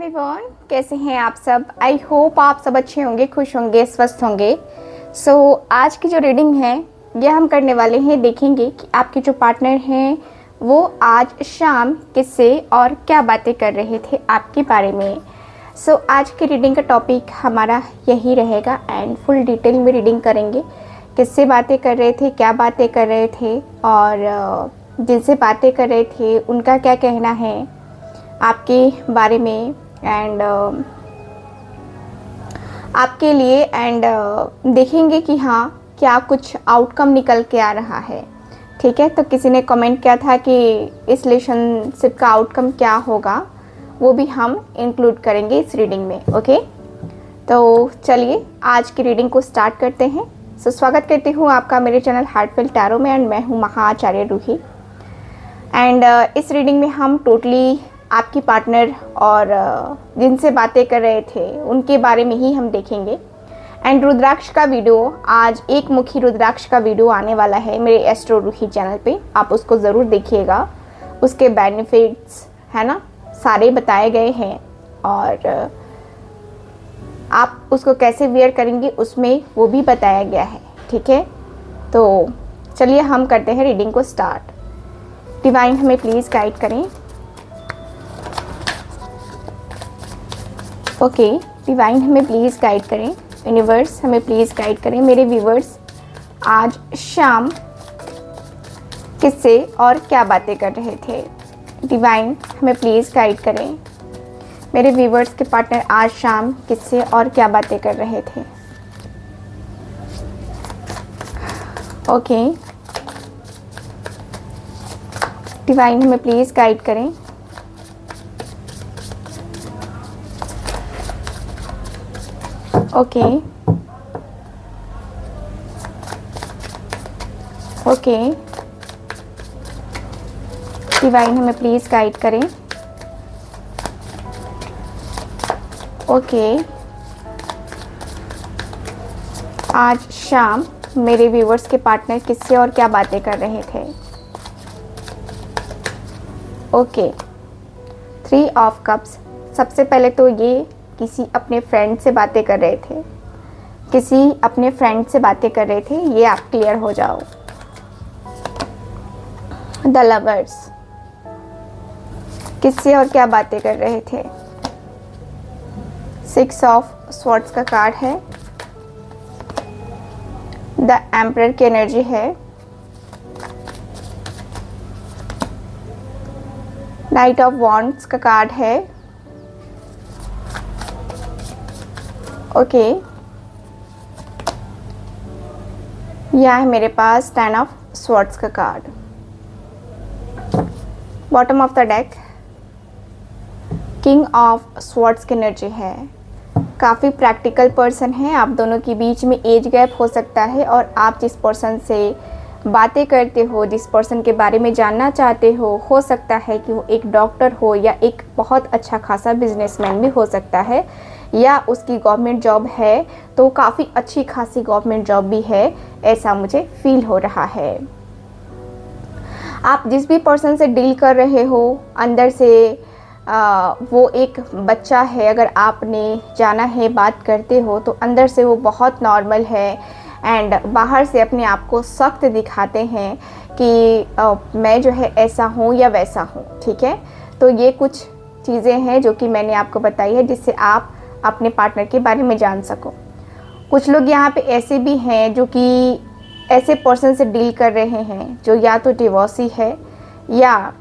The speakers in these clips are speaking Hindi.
एवरीवन, कैसे हैं आप सब। आई होप आप सब अच्छे होंगे, खुश होंगे, स्वस्थ होंगे। आज की जो रीडिंग है ये हम करने वाले हैं, देखेंगे कि आपके जो पार्टनर हैं वो आज शाम किससे और क्या बातें कर रहे थे आपके बारे में। आज की रीडिंग का टॉपिक हमारा यही रहेगा एंड फुल डिटेल में रीडिंग करेंगे। किससे बातें कर रहे थे, क्या बातें कर रहे थे और जिनसे बातें कर रहे थे उनका क्या कहना है आपके बारे में एंड आपके लिए एंड देखेंगे कि हाँ क्या कुछ आउटकम निकल के आ रहा है। ठीक है, तो किसी ने कमेंट किया था कि इस रिलेशनशिप का आउटकम क्या होगा, वो भी हम इंक्लूड करेंगे इस रीडिंग में। ओके, तो चलिए आज की रीडिंग को स्टार्ट करते हैं। स्वागत करती हूँ आपका मेरे चैनल हार्टफेल टैरो में एंड मैं हूँ महाआचार्य रूही। एंड इस रीडिंग में हम टोटली आपकी पार्टनर और जिनसे बातें कर रहे थे उनके बारे में ही हम देखेंगे। एंड रुद्राक्ष का वीडियो, आज एक मुखी रुद्राक्ष का वीडियो आने वाला है मेरे एस्ट्रो रूही चैनल पे, आप उसको ज़रूर देखिएगा। उसके बेनिफिट्स है ना सारे बताए गए हैं और आप उसको कैसे वेयर करेंगे उसमें वो भी बताया गया है। ठीक है, तो चलिए हम करते हैं रीडिंग को स्टार्ट। डिवाइन हमें प्लीज़ गाइड करें। ओके, डिवाइन हमें प्लीज़ गाइड करें। यूनिवर्स हमें प्लीज़ गाइड करें। मेरे व्यूवर्स आज शाम किससे और क्या बातें कर रहे थे। डिवाइन हमें प्लीज़ गाइड करें। मेरे व्यूवर्स के पार्टनर आज शाम किससे और क्या बातें कर रहे थे। ओके, डिवाइन हमें प्लीज़ गाइड करें। ओके ओके, डिवाइन हमें प्लीज़ गाइड करें। ओके, आज शाम मेरे व्यूवर्स के पार्टनर किससे और क्या बातें कर रहे थे। Okay, 3 of cups. सबसे पहले तो ये किसी अपने फ्रेंड से बातें कर रहे थे, किसी अपने फ्रेंड से बातें कर रहे थे, ये आप क्लियर हो जाओ। द लवर्स, किससे और क्या बातें कर रहे थे। 6 ऑफ स्वॉर्ड्स का कार्ड है, द एम्परर की एनर्जी है, नाइट ऑफ वॉन्ड्स का कार्ड है। ओके, यह है मेरे पास 10 ऑफ स्वॉर्ड्स का card. Bottom of the deck king of swords की एनर्जी है। काफ़ी प्रैक्टिकल पर्सन है, आप दोनों के बीच में एज गैप हो सकता है और आप जिस पर्सन से बातें करते हो, जिस पर्सन के बारे में जानना चाहते हो सकता है कि वो एक डॉक्टर हो या एक बहुत अच्छा खासा बिजनेसमैन भी हो सकता है, या उसकी गवर्नमेंट जॉब है तो काफ़ी अच्छी खासी गवर्नमेंट जॉब भी है, ऐसा मुझे फील हो रहा है। आप जिस भी पर्सन से डील कर रहे हो अंदर से वो एक बच्चा है। अगर आपने जाना है, बात करते हो तो अंदर से वो बहुत नॉर्मल है एंड बाहर से अपने आप को सख्त दिखाते हैं कि मैं जो है ऐसा हूँ या वैसा हूँ। ठीक है, तो ये कुछ चीज़ें हैं जो कि मैंने आपको बताई है जिससे आप अपने पार्टनर के बारे में जान सको। कुछ लोग यहाँ पे ऐसे भी हैं जो कि ऐसे पर्सन से डील कर रहे हैं जो या तो डिवोर्सी है या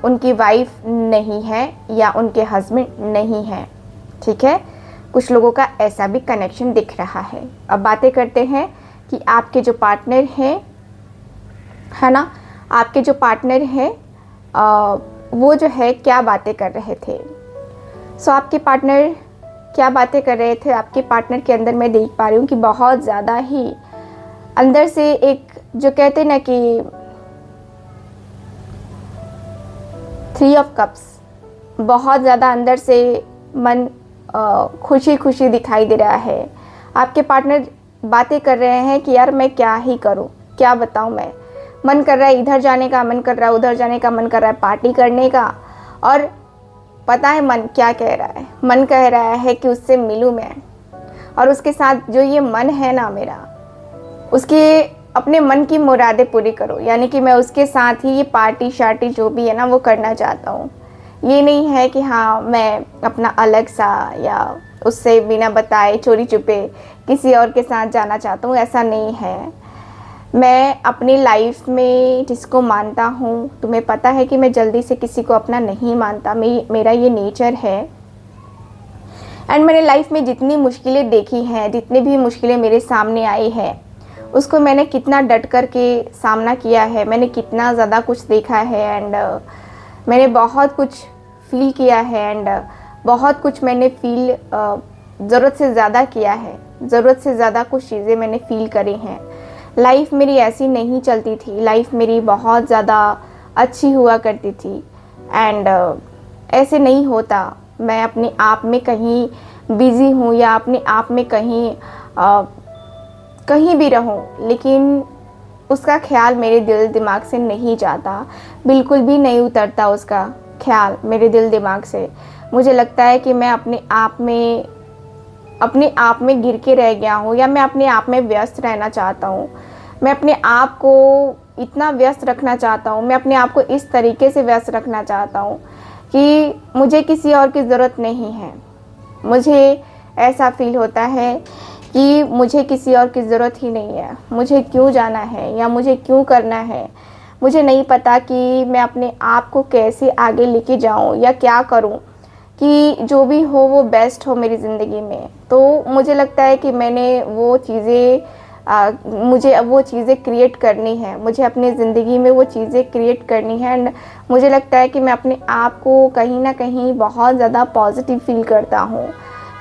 उनकी वाइफ नहीं है या उनके हस्बैंड नहीं है। ठीक है, कुछ लोगों का ऐसा भी कनेक्शन दिख रहा है। अब बातें करते हैं कि आपके जो पार्टनर हैं, है ना, आपके जो पार्टनर हैं वो जो है क्या बातें कर रहे थे। आपके पार्टनर क्या बातें कर रहे थे। आपके पार्टनर के अंदर मैं देख पा रही हूँ कि बहुत ज़्यादा ही अंदर से एक जो कहते ना कि 3 ऑफ कप्स, बहुत ज़्यादा अंदर से मन खुशी खुशी दिखाई दे रहा है। आपके पार्टनर बातें कर रहे हैं कि यार मैं क्या ही करूं, क्या बताऊं, मैं मन कर रहा है इधर जाने का, मन कर रहा है उधर जाने का, मन कर रहा है पार्टी करने का और पता है मन क्या कह रहा है। मन कह रहा है कि उससे मिलूँ मैं, और उसके साथ जो ये मन है ना मेरा, उसके अपने मन की मुरादें पूरी करो। यानी कि मैं उसके साथ ही ये पार्टी शार्टी जो भी है ना वो करना चाहता हूँ। ये नहीं है कि हाँ मैं अपना अलग सा या उससे बिना बताए चोरी छुपे किसी और के साथ जाना चाहता हूँ, ऐसा नहीं है। मैं अपनी लाइफ में जिसको मानता हूँ, तुम्हें पता है कि मैं जल्दी से किसी को अपना नहीं मानता, मेरा ये नेचर है। एंड मैंने लाइफ में जितनी मुश्किलें देखी हैं, जितनी भी मुश्किलें मेरे सामने आई हैं, उसको मैंने कितना डट कर के सामना किया है, मैंने कितना ज़्यादा कुछ देखा है। एंड मैंने बहुत कुछ फील किया है, एंड बहुत कुछ मैंने फील ज़रूरत से ज़्यादा किया है। ज़रूरत से ज़्यादा कुछ चीज़ें मैंने फील करी हैं। लाइफ मेरी ऐसी नहीं चलती थी, लाइफ मेरी बहुत ज़्यादा अच्छी हुआ करती थी। एंड ऐसे नहीं होता। मैं अपने आप में कहीं बिज़ी हूँ या अपने आप में कहीं भी रहूँ, लेकिन उसका ख्याल मेरे दिल दिमाग से नहीं जाता, बिल्कुल भी नहीं उतरता उसका ख्याल मेरे दिल दिमाग से। मुझे लगता है कि मैं अपने आप में गिर के रह गया हूँ, या मैं अपने आप में व्यस्त रहना चाहता हूँ। मैं अपने आप को इतना व्यस्त रखना चाहता हूँ, मैं अपने आप को इस तरीके से व्यस्त रखना चाहता हूँ कि मुझे किसी और की ज़रूरत नहीं है। मुझे ऐसा फील होता है कि मुझे किसी और की ज़रूरत ही नहीं है। मुझे क्यों जाना है या मुझे क्यों करना है, मुझे नहीं पता कि मैं अपने आप को कैसे आगे लेके जाऊँ या क्या करूँ कि जो भी हो वो बेस्ट हो मेरी ज़िंदगी में। तो मुझे लगता है कि मुझे अब वो चीज़ें क्रिएट करनी है, मुझे अपनी ज़िंदगी में वो चीज़ें क्रिएट करनी है। एंड मुझे लगता है कि मैं अपने आप को कहीं ना कहीं बहुत ज़्यादा पॉजिटिव फील करता हूँ,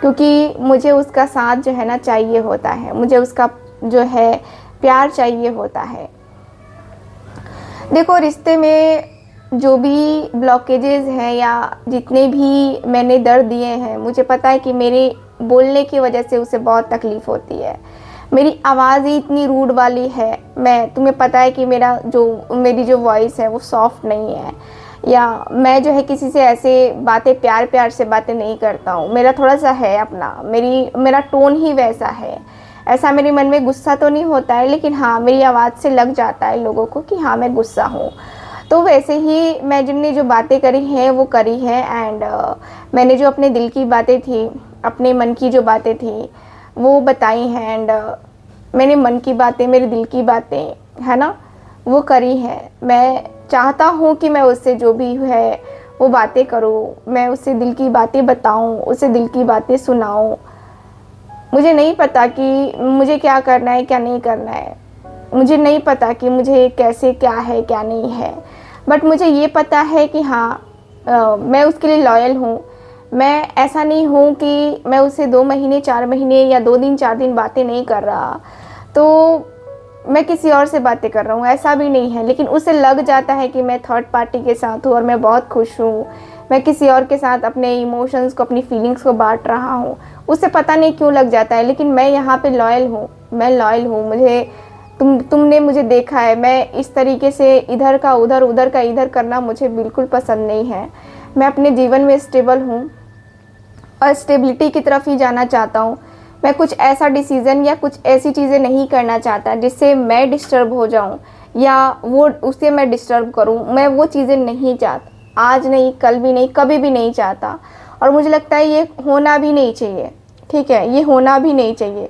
क्योंकि मुझे उसका साथ जो है ना चाहिए होता है, मुझे उसका जो है प्यार चाहिए होता है। देखो, रिश्ते में जो भी ब्लॉकेजेस हैं या जितने भी मैंने दर्द दिए हैं, मुझे पता है कि मेरे बोलने की वजह से उसे बहुत तकलीफ़ होती है। मेरी आवाज़ ही इतनी रूड वाली है। तुम्हें पता है कि मेरी जो वॉइस है वो सॉफ्ट नहीं है, या मैं जो है किसी से ऐसे बातें प्यार से बातें नहीं करता हूँ। मेरा थोड़ा सा है अपना, मेरा टोन ही वैसा है। ऐसा मेरे मन में गुस्सा तो नहीं होता है, लेकिन हाँ मेरी आवाज़ से लग जाता है लोगों को कि हाँ मैं गुस्सा हूँ। तो वैसे ही मैंने जो बातें करी हैं वो करी है। एंड मैंने जो अपने दिल की बातें थी, अपने मन की जो बातें थी वो बताई हैं। एंड मैंने मन की बातें, मेरे दिल की बातें है ना वो करी है। मैं चाहता हूँ कि मैं उससे जो भी है वो बातें करूँ, मैं उससे दिल की बातें बताऊँ, उसे दिल की बातें सुनाऊँ। मुझे नहीं पता कि मुझे क्या करना है क्या नहीं करना है, मुझे नहीं पता कि मुझे कैसे क्या है क्या नहीं है, बट मुझे ये पता है कि हाँ मैं उसके लिए लॉयल हूँ। मैं ऐसा नहीं हूँ कि मैं उससे 2 महीने 4 महीने या 2 दिन 4 दिन बातें नहीं कर रहा तो मैं किसी और से बातें कर रहा हूँ, ऐसा भी नहीं है। लेकिन उसे लग जाता है कि मैं थर्ड पार्टी के साथ हूँ और मैं बहुत खुश हूँ, मैं किसी और के साथ अपने इमोशंस को, अपनी फीलिंग्स को बांट रहा हूँ। उसे पता नहीं क्यों लग जाता है, लेकिन मैं यहाँ पे लॉयल हूँ, मैं लॉयल हूँ। तुमने मुझे देखा है, मैं इस तरीके से इधर का उधर, उधर का इधर करना मुझे बिल्कुल पसंद नहीं है। मैं अपने जीवन में स्टेबल हूँ और स्टेबिलिटी की तरफ ही जाना चाहता हूँ। मैं कुछ ऐसा डिसीज़न या कुछ ऐसी चीज़ें नहीं करना चाहता जिससे मैं डिस्टर्ब हो जाऊँ या उसे मैं डिस्टर्ब करूँ। मैं वो चीज़ें नहीं चाहता, आज नहीं, कल भी नहीं, कभी भी नहीं चाहता। और मुझे लगता है ये होना भी नहीं चाहिए, ठीक है, ये होना भी नहीं चाहिए।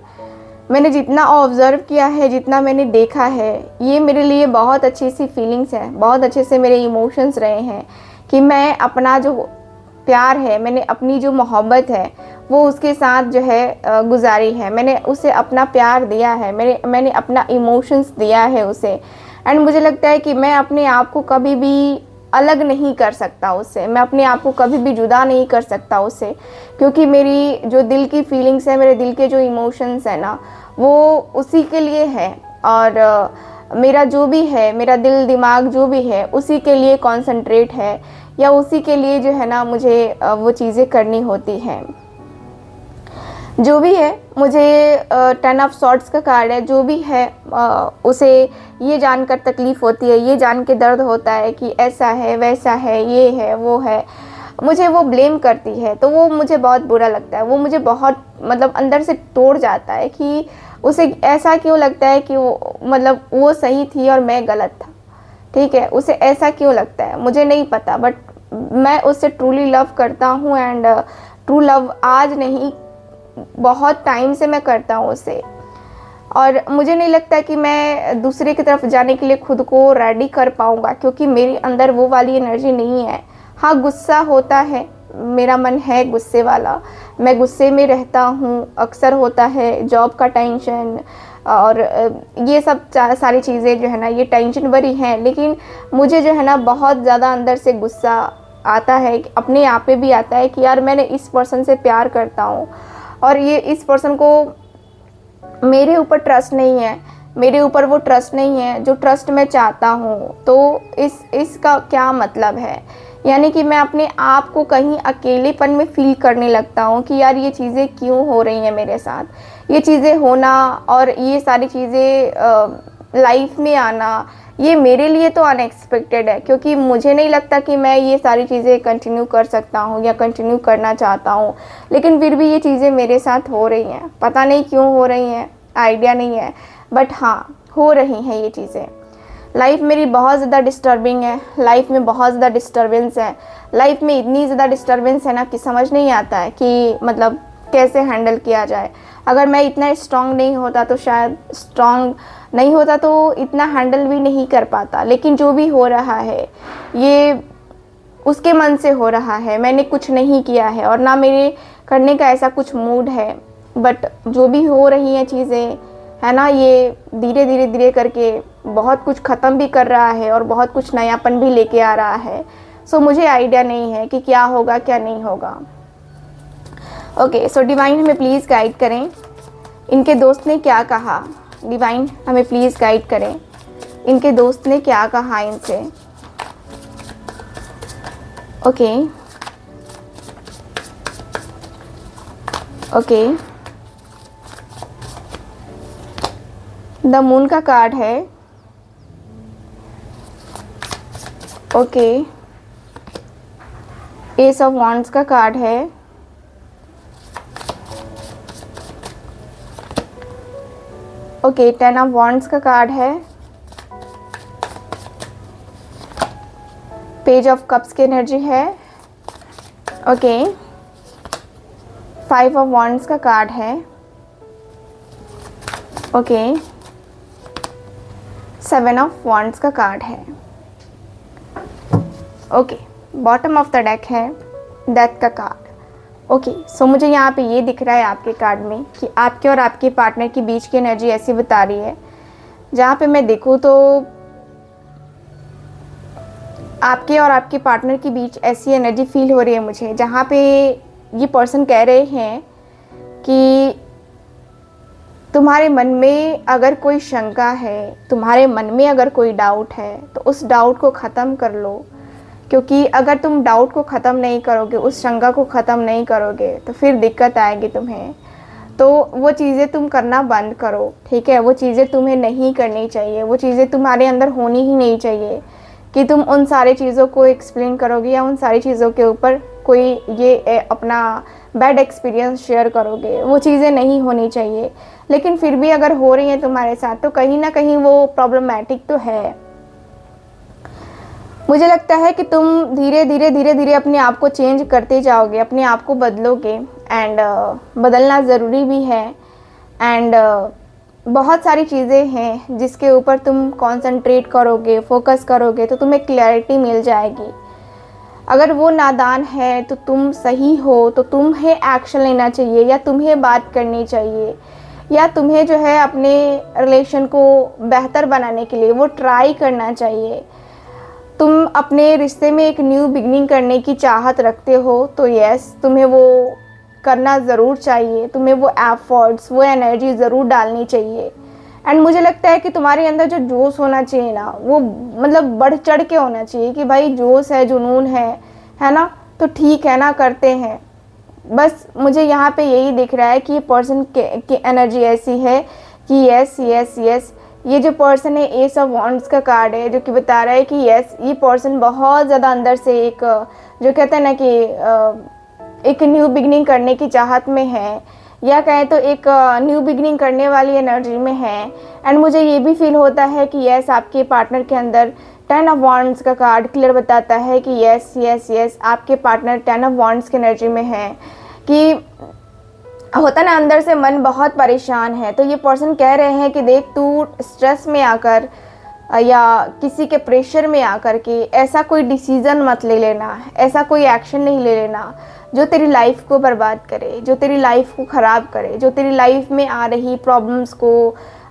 मैंने जितना ऑब्ज़र्व किया है, जितना मैंने देखा है, ये मेरे लिए बहुत अच्छी सी फीलिंग्स है, बहुत अच्छे से मेरे इमोशंस रहे हैं कि मैं अपना जो प्यार है, मैंने अपनी जो मोहब्बत है वो उसके साथ जो है गुजारी है। मैंने उसे अपना प्यार दिया है, मैंने अपना इमोशंस दिया है उसे। एंड मुझे लगता है कि मैं अपने आप को कभी भी अलग नहीं कर सकता उससे, मैं अपने आप को कभी भी जुदा नहीं कर सकता उससे, क्योंकि मेरी जो दिल की फीलिंग्स है, मेरे दिल के जो इमोशंस है ना, वो उसी के लिए है। और मेरा जो भी है, मेरा दिल दिमाग जो भी है उसी के लिए कॉन्सेंट्रेट है, या उसी के लिए जो है ना मुझे वो चीज़ें करनी होती हैं। जो भी है, मुझे 10 ऑफ सॉर्ट्स का कार्ड है, जो भी है उसे ये जानकर तकलीफ़ होती है, ये जान के दर्द होता है कि ऐसा है, वैसा है, ये है, वो है। मुझे वो ब्लेम करती है, तो वो मुझे बहुत बुरा लगता है। वो मुझे बहुत मतलब अंदर से तोड़ जाता है कि उसे ऐसा क्यों लगता है कि वो मतलब वो सही थी और मैं गलत था। ठीक है, उसे ऐसा क्यों लगता है मुझे नहीं पता, बट मैं उससे ट्रूली लव करता हूँ। एंड ट्रू लव आज नहीं, बहुत टाइम से मैं करता हूँ उसे। और मुझे नहीं लगता कि मैं दूसरे की तरफ जाने के लिए खुद को रेडी कर पाऊँगा, क्योंकि मेरे अंदर वो वाली एनर्जी नहीं है। हाँ, गुस्सा होता है, मेरा मन है गुस्से वाला, मैं गुस्से में रहता हूँ, अक्सर होता है। जॉब का टेंशन और ये सब सारी चीज़ें जो है ना, ये टेंशन भरी हैं। लेकिन मुझे जो है ना बहुत ज़्यादा अंदर से गुस्सा आता है, अपने आप पे भी आता है कि यार मैंने इस पर्सन से प्यार करता हूँ और ये इस पर्सन को मेरे ऊपर ट्रस्ट नहीं है, मेरे ऊपर वो ट्रस्ट नहीं है जो ट्रस्ट मैं चाहता हूँ। तो इसका क्या मतलब है? यानी कि मैं अपने आप को कहीं अकेलेपन में फ़ील करने लगता हूँ कि यार ये चीज़ें क्यों हो रही हैं मेरे साथ, ये चीज़ें होना और ये सारी चीज़ें लाइफ में आना, ये मेरे लिए तो अनएक्सपेक्टेड है। क्योंकि मुझे नहीं लगता कि मैं ये सारी चीज़ें कंटिन्यू कर सकता हूँ या कंटिन्यू करना चाहता हूँ, लेकिन फिर भी ये चीज़ें मेरे साथ हो रही हैं। पता नहीं क्यों हो रही हैं, आइडिया नहीं है, बट हाँ हो रही हैं ये चीज़ें। लाइफ मेरी बहुत ज़्यादा डिस्टर्बिंग है, लाइफ में बहुत ज़्यादा डिस्टर्बेंस है। लाइफ में इतनी ज़्यादा डिस्टर्बेंस है ना कि समझ नहीं आता है कि मतलब कैसे हैंडल किया जाए। अगर मैं इतना स्ट्रांग नहीं होता तो शायद स्ट्रांग नहीं होता तो इतना हैंडल भी नहीं कर पाता। लेकिन जो भी हो रहा है ये उसके मन से हो रहा है, मैंने कुछ नहीं किया है और ना मेरे करने का ऐसा कुछ मूड है। बट जो भी हो रही हैं चीज़ें है ना, ये धीरे धीरे धीरे करके बहुत कुछ ख़त्म भी कर रहा है और बहुत कुछ नयापन भी लेके आ रहा है। सो मुझे आइडिया नहीं है कि क्या होगा क्या नहीं होगा। ओके, सो डिवाइन हमें प्लीज़ गाइड करें, इनके दोस्त ने क्या कहा। डिवाइन हमें प्लीज़ गाइड करें, इनके दोस्त ने क्या कहा इनसे। ओके ओके, द मून का कार्ड है। ओके, एस ऑफ वांड्स का कार्ड है। ओके, 10 ऑफ वांड्स का कार्ड है। पेज ऑफ कप्स की एनर्जी है। ओके, 5 ऑफ वांड्स का कार्ड है। ओके, 7 ऑफ वांड्स का कार्ड है। Okay, bottom of the deck है डेथ का कार्ड। ओके, सो मुझे यहाँ पे ये दिख रहा है आपके कार्ड में कि आपके और आपके पार्टनर के बीच की एनर्जी ऐसी बता रही है, जहाँ पे मैं देखूँ तो आपके और आपके पार्टनर के बीच ऐसी एनर्जी फील हो रही है मुझे, जहाँ पे ये पर्सन कह रहे हैं कि तुम्हारे मन में अगर कोई शंका है, तुम्हारे मन में अगर कोई डाउट है तो उस डाउट को ख़त्म कर लो। क्योंकि अगर तुम डाउट को ख़त्म नहीं करोगे, उस शंका को ख़त्म नहीं करोगे तो फिर दिक्कत आएगी तुम्हें। तो वो चीज़ें तुम करना बंद करो, ठीक है। वो चीज़ें तुम्हें नहीं करनी चाहिए, वो चीज़ें तुम्हारे अंदर होनी ही नहीं चाहिए कि तुम उन सारी चीज़ों को एक्सप्लेन करोगे या उन सारी चीज़ों के ऊपर कोई ये अपना बैड एक्सपीरियंस शेयर करोगे। वो चीज़ें नहीं होनी चाहिए। लेकिन फिर भी अगर हो रही हैं तुम्हारे साथ तो कहीं ना कहीं वो प्रॉब्लमैटिक तो है। मुझे लगता है कि तुम धीरे धीरे अपने आप को चेंज करते जाओगे, अपने आप को बदलोगे। एंड बदलना ज़रूरी भी है। एंड बहुत सारी चीज़ें हैं जिसके ऊपर तुम कंसंट्रेट करोगे, फोकस करोगे तो तुम्हें क्लैरिटी मिल जाएगी। अगर वो नादान है तो तुम सही हो, तो तुम्हें एक्शन लेना चाहिए या तुम्हें बात करनी चाहिए या तुम्हें जो है अपने रिलेशन को बेहतर बनाने के लिए वो ट्राई करना चाहिए। तुम अपने रिश्ते में एक न्यू बिगनिंग करने की चाहत रखते हो तो यस, तुम्हें वो करना ज़रूर चाहिए, तुम्हें वो एफर्ट्स, वो एनर्जी ज़रूर डालनी चाहिए। एंड मुझे लगता है कि तुम्हारे अंदर जो जोश होना चाहिए ना, वो मतलब बढ़ चढ़ के होना चाहिए कि भाई जोश है, जुनून है ना, तो ठीक है ना, करते हैं। बस मुझे यहाँ पे यही दिख रहा है कि ये पर्सन की एनर्जी ऐसी है कि यस यस यस, ये जो पर्सन है एस ऑफ वॉन्ड्स का कार्ड है, जो कि बता रहा है कि यस, ये पर्सन बहुत ज़्यादा अंदर से एक जो कहते हैं ना कि एक न्यू बिगनिंग करने की चाहत में है, या कहें तो एक न्यू बिगनिंग करने वाली एनर्जी में है। एंड मुझे ये भी फील होता है कि यस, आपके पार्टनर के अंदर 10 ऑफ वॉन्ड्स का कार्ड क्लियर बताता है कि यस यस यस, आपके पार्टनर 10 ऑफ वॉन्ड्स की एनर्जी में है। कि होता ना अंदर से मन बहुत परेशान है, तो ये पर्सन कह रहे हैं कि देख, तू स्ट्रेस में आकर या किसी के प्रेशर में आकर के ऐसा कोई डिसीज़न मत ले लेना, ऐसा कोई एक्शन नहीं ले लेना जो तेरी लाइफ को बर्बाद करे, जो तेरी लाइफ को ख़राब करे, जो तेरी लाइफ में आ रही प्रॉब्लम्स को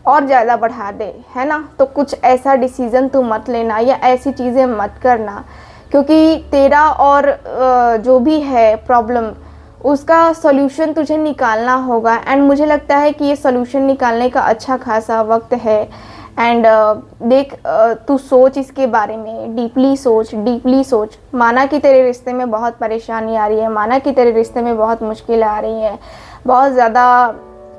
और ज़्यादा बढ़ा दे, है ना। तो कुछ ऐसा डिसीज़न तू मत लेना या ऐसी चीज़ें मत करना, क्योंकि तेरा और जो भी है प्रॉब्लम, उसका सॉल्यूशन तुझे निकालना होगा। एंड मुझे लगता है कि ये सॉल्यूशन निकालने का अच्छा खासा वक्त है। एंड देख, तू सोच इसके बारे में, डीपली सोच। माना कि तेरे रिश्ते में बहुत परेशानी आ रही है, माना कि तेरे रिश्ते में बहुत मुश्किल आ रही है, बहुत ज़्यादा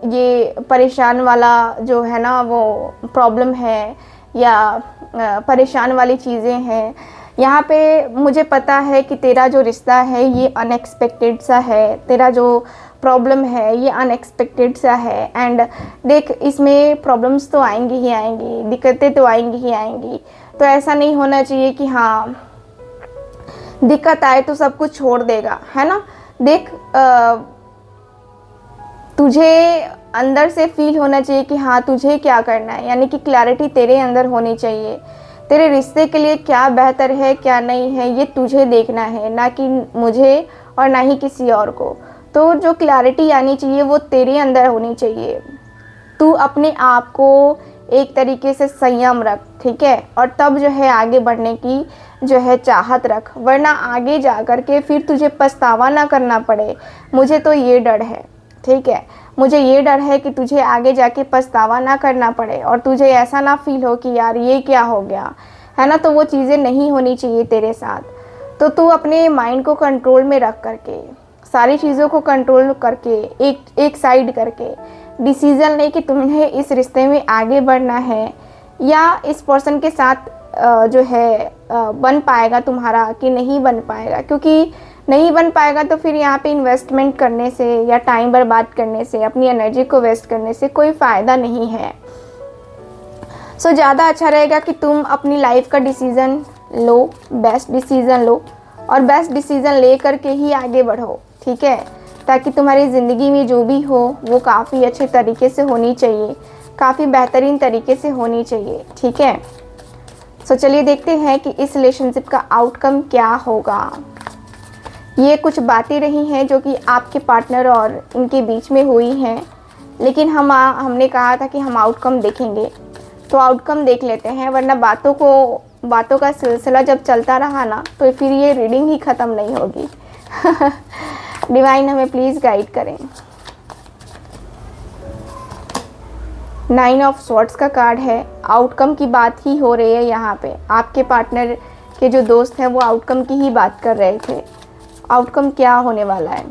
ये परेशान वाला जो है ना वो प्रॉब्लम है, या परेशान वाली चीज़ें हैं। यहाँ पे मुझे पता है कि तेरा जो रिश्ता है ये अनएक्सपेक्टेड सा है, तेरा जो प्रॉब्लम है ये अनएक्सपेक्टेड सा है। एंड देख, इसमें प्रॉब्लम्स तो आएंगी ही आएंगी, दिक्कतें तो आएंगी ही आएंगी। तो ऐसा नहीं होना चाहिए कि हाँ दिक्कत आए तो सब कुछ छोड़ देगा, है ना। देख, तुझे अंदर से फील होना चाहिए कि हाँ तुझे क्या करना है, यानी कि क्लैरिटी तेरे अंदर होनी चाहिए। तेरे रिश्ते के लिए क्या बेहतर है क्या नहीं है ये तुझे देखना है, ना कि मुझे और ना ही किसी और को। तो जो क्लैरिटी आनी चाहिए वो तेरे अंदर होनी चाहिए। तू अपने आप को एक तरीके से संयम रख, ठीक है, और तब जो है आगे बढ़ने की जो है चाहत रख, वरना आगे जा कर के फिर तुझे पछतावा ना करना पड़े। मुझे तो ये डर है, ठीक है, मुझे ये डर है कि तुझे आगे जाके पछतावा ना करना पड़े और तुझे ऐसा ना फील हो कि यार ये क्या हो गया, है ना। तो वो चीज़ें नहीं होनी चाहिए तेरे साथ। तो तू अपने माइंड को कंट्रोल में रख करके, सारी चीज़ों को कंट्रोल करके, एक साइड करके डिसीज़न ले कि तुम्हें इस रिश्ते में आगे बढ़ना है या इस पर्सन के साथ जो है बन पाएगा तुम्हारा कि नहीं बन पाएगा। क्योंकि नहीं बन पाएगा तो फिर यहाँ पे इन्वेस्टमेंट करने से या टाइम बर्बाद करने से, अपनी एनर्जी को वेस्ट करने से कोई फ़ायदा नहीं है। सो ज़्यादा अच्छा रहेगा कि तुम अपनी लाइफ का डिसीज़न लो, बेस्ट डिसीज़न लो, और बेस्ट डिसीज़न ले करके ही आगे बढ़ो, ठीक है, ताकि तुम्हारी ज़िंदगी में जो भी हो वो काफ़ी अच्छे तरीके से होनी चाहिए, काफ़ी बेहतरीन तरीके से होनी चाहिए, ठीक है। सो चलिए देखते हैं कि इस रिलेशनशिप का आउटकम क्या होगा। ये कुछ बातें रही हैं जो कि आपके पार्टनर और इनके बीच में हुई हैं, लेकिन हमने कहा था कि हम आउटकम देखेंगे, तो आउटकम देख लेते हैं, वरना बातों का सिलसिला जब चलता रहा ना तो फिर ये रीडिंग ही ख़त्म नहीं होगी। डिवाइन हमें प्लीज़ गाइड करें। 9 ऑफ स्वॉर्ड्स का कार्ड है, आउटकम की बात ही हो रही है यहाँ पे। आपके पार्टनर के जो दोस्त हैं वो आउटकम की ही बात कर रहे थे। आउटकम क्या होने वाला है?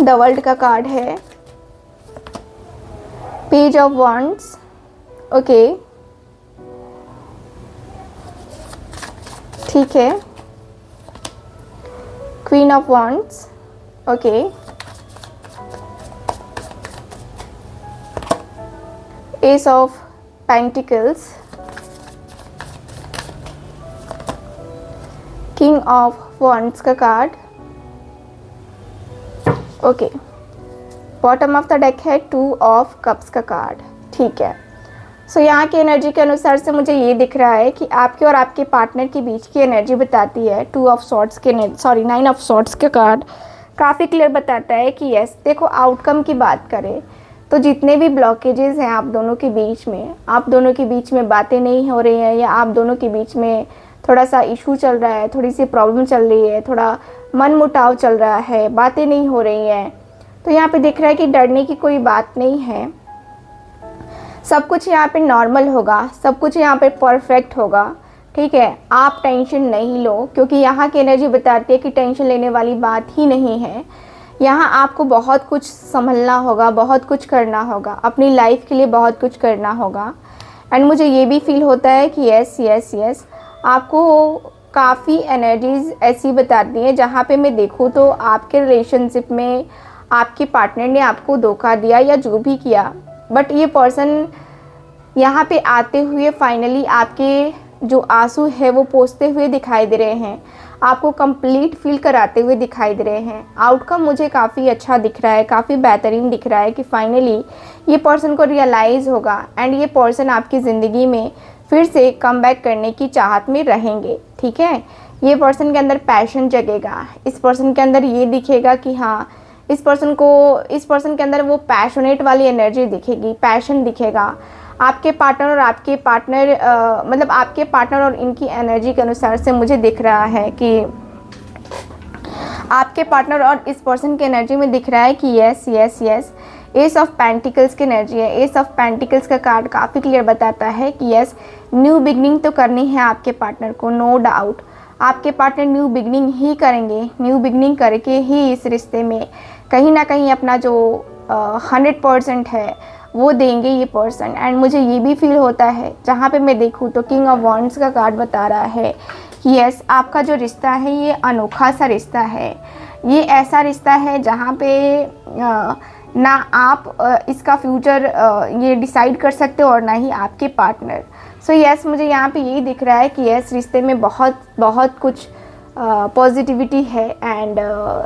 द वर्ल्ड का कार्ड है, पेज ऑफ वॉन्ड्स, ओके, ठीक है, queen of wands, okay, ace of pentacles, king of wands का card, okay, bottom of the deck है 2 ऑफ कप्स का कार्ड, ठीक है। सो यहाँ की एनर्जी के अनुसार से मुझे ये दिख रहा है कि आपके और आपके पार्टनर के बीच की एनर्जी बताती है 2 ऑफ सॉर्ड्स के 9 ऑफ सॉर्ड्स का कार्ड काफ़ी क्लियर बताता है कि यस, देखो, आउटकम की बात करें तो जितने भी ब्लॉकेजेस हैं आप दोनों के बीच में बातें नहीं हो रही हैं, या आप दोनों के बीच में थोड़ा सा इशू चल रहा है, थोड़ी सी प्रॉब्लम चल रही है, थोड़ा मन मुटाव चल रहा है, बातें नहीं हो रही हैं, तो यहाँ पे दिख रहा है कि डरने की कोई बात नहीं है। सब कुछ यहाँ पे नॉर्मल होगा, सब कुछ यहाँ पे परफेक्ट होगा, ठीक है। आप टेंशन नहीं लो, क्योंकि यहाँ की एनर्जी बताती है कि टेंशन लेने वाली बात ही नहीं है। यहाँ आपको बहुत कुछ संभलना होगा, बहुत कुछ करना होगा, अपनी लाइफ के लिए बहुत कुछ करना होगा। एंड मुझे ये भी फील होता है कि यस यस यस आपको काफ़ी एनर्जीज ऐसी बताती हैं जहाँ पे मैं देखूँ तो आपके रिलेशनशिप में आपके पार्टनर ने आपको धोखा दिया या जो भी किया, बट ये पर्सन यहाँ पे आते हुए फाइनली आपके जो आंसू है वो पोंछते हुए दिखाई दे रहे हैं, आपको कंप्लीट फील कराते हुए दिखाई दे रहे हैं। आउटकम मुझे काफ़ी अच्छा दिख रहा है, काफ़ी बेहतरीन दिख रहा है कि फाइनली ये पर्सन को रियलाइज़ होगा एंड ये पर्सन आपकी ज़िंदगी में फिर से कम बैक करने की चाहत में रहेंगे। ठीक है, ये पर्सन के अंदर पैशन जगेगा, इस पर्सन के अंदर ये दिखेगा कि हाँ इस पर्सन के अंदर वो पैशनेट वाली एनर्जी दिखेगी, पैशन दिखेगा। आपके पार्टनर और आपके पार्टनर मतलब आपके पार्टनर और इनकी एनर्जी के अनुसार से मुझे दिख रहा है कि आपके पार्टनर और इस पर्सन की एनर्जी में दिख रहा है कि yes yes yes S of pentacles की एनर्जी है। एस ऑफ पेंटिकल्स का कार्ड काफ़ी क्लियर बताता है कि यस न्यू बिगनिंग तो करनी है आपके पार्टनर को, नो डाउट आपके पार्टनर न्यू बिगनिंग ही करेंगे। न्यू बिगनिंग करके ही इस रिश्ते में कहीं ना कहीं अपना जो 100% है वो देंगे ये पर्सन। एंड मुझे ये भी फील होता है जहाँ पे मैं देखूँ तो किंग ऑफ वॉन्ड्स का कार्ड बता रहा है कि यस आपका जो रिश्ता है ये अनोखा सा रिश्ता है, ये ऐसा रिश्ता है जहाँ पे ना आप इसका फ्यूचर ये डिसाइड कर सकते हो और ना ही आपके पार्टनर। सो यस मुझे यहाँ पे यही दिख रहा है कि यस रिश्ते में बहुत बहुत कुछ पॉजिटिविटी है एंड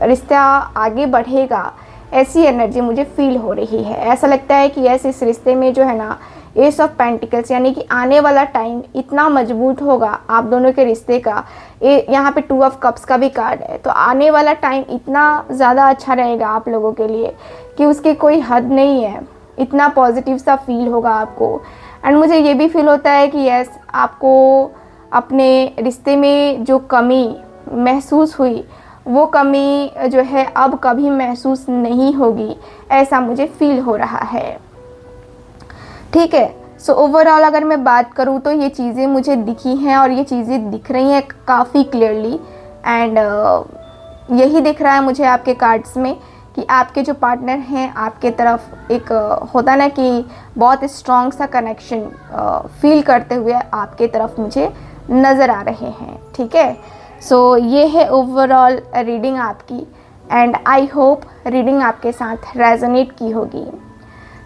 रिश्ता आगे बढ़ेगा, ऐसी एनर्जी मुझे फील हो रही है। ऐसा लगता है कि यस इस रिश्ते में जो है ना एस ऑफ पेंटिकल्स यानी कि आने वाला टाइम इतना मजबूत होगा आप दोनों के रिश्ते का। यहाँ पे 2 ऑफ कप्स का भी कार्ड है, तो आने वाला टाइम इतना ज़्यादा अच्छा रहेगा आप लोगों के लिए कि उसकी कोई हद नहीं है, इतना पॉजिटिव सा फील होगा आपको। एंड मुझे ये भी फील होता है कि यस आपको अपने रिश्ते में जो कमी महसूस हुई वो कमी जो है अब कभी महसूस नहीं होगी, ऐसा मुझे फील हो रहा है। ठीक है, सो ओवरऑल अगर मैं बात करूँ तो ये चीज़ें मुझे दिखी हैं और ये चीज़ें दिख रही हैं काफ़ी क्लियरली। एंड यही दिख रहा है मुझे आपके कार्ड्स में कि आपके जो पार्टनर हैं आपके तरफ एक होता ना कि बहुत स्ट्रॉन्ग सा कनेक्शन फील करते हुए आपके तरफ मुझे नज़र आ रहे हैं। ठीक है, सो ये है ओवरऑल रीडिंग आपकी एंड आई होप रीडिंग आपके साथ रेजोनेट की होगी।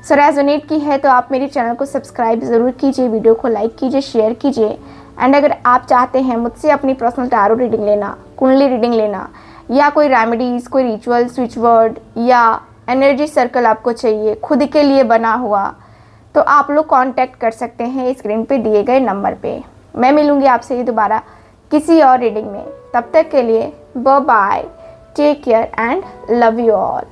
सो रेजोनेट की है तो आप मेरे चैनल को सब्सक्राइब ज़रूर कीजिए, वीडियो को लाइक कीजिए, शेयर कीजिए। एंड अगर आप चाहते हैं मुझसे अपनी पर्सनल टैरो रीडिंग लेना, कुंडली रीडिंग लेना या कोई रेमेडीज़, कोई रिचुअल, स्विच वर्ड या एनर्जी सर्कल आपको चाहिए खुद के लिए बना हुआ, तो आप लोग कांटेक्ट कर सकते हैं स्क्रीन पे दिए गए नंबर पे। मैं मिलूँगी आपसे दोबारा किसी और रीडिंग में, तब तक के लिए bye bye, take care and love you all.